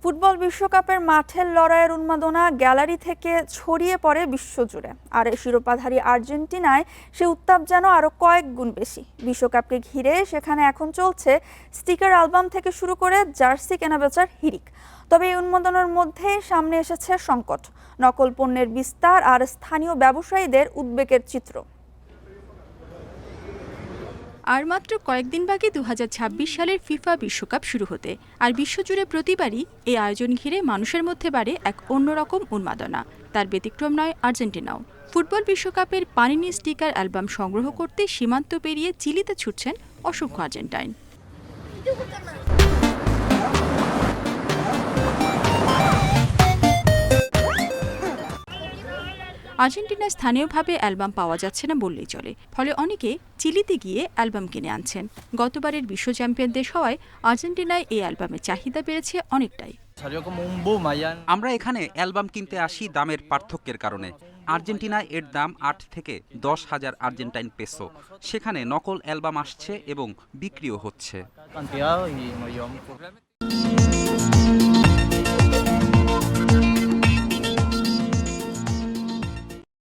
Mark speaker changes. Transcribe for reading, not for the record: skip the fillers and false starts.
Speaker 1: Football বিশ্বকাপের মাঠের লড়াইয়ের উন্মাদনা গ্যালারি থেকে ছড়িয়ে পড়ে বিশ্বজুড়ে। আর শিরোপাধারী আর্জেন্টিনায় সে উত্তাপ যেন আরো কয়েক গুণ বেশি। বিশ্বকাপকে ঘিরে সেখানে এখন চলছে স্টিকার অ্যালবাম থেকে শুরু করে জার্সি কেনাবেচার হিড়িক। তবে এই উন্মাদনার মধ্যে সামনে এসেছে সংকট, নকল পণ্যের বিস্তার আর স্থানীয় ব্যবসায়ীদের উদ্বেগের চিত্র।
Speaker 2: আর মাত্র কয়েকদিন বাকি 2026 সালের ফিফা বিশ্বকাপ শুরু হতে, আর বিশ্বজুড়ে প্রতিবারই এই আয়োজন ঘিরে মানুষের মধ্যে বাড়ে এক অন্যরকম উন্মাদনা। তার ব্যতিক্রম নয় আর্জেন্টিনাও। ফুটবল বিশ্বকাপের পানিনি স্টিকার অ্যালবাম সংগ্রহ করতে সীমান্ত পেরিয়ে চিলিতে ছুটছেন অসংখ্য আর্জেন্টাইন। আর্জেন্টিনায় স্থানীয়ভাবে অ্যালবাম পাওয়া যাচ্ছে না বললেই চলে, ফলে অনেকে চিলিতে গিয়ে অ্যালবাম কিনে আনছেন। গতবারের বিশ্ব চ্যাম্পিয়ন দেশ হওয়ায় আর্জেন্টিনায় এই অ্যালবামের চাহিদা বেড়েছে অনেকটাই।
Speaker 3: আমরা এখানে অ্যালবাম কিনতে আসি দামের পার্থক্যের কারণে। আর্জেন্টিনায় এর দাম 8 থেকে 10,000 আর্জেন্টাইন পেসো। সেখানে নকল অ্যালবাম আসছে এবং বিক্রিও হচ্ছে।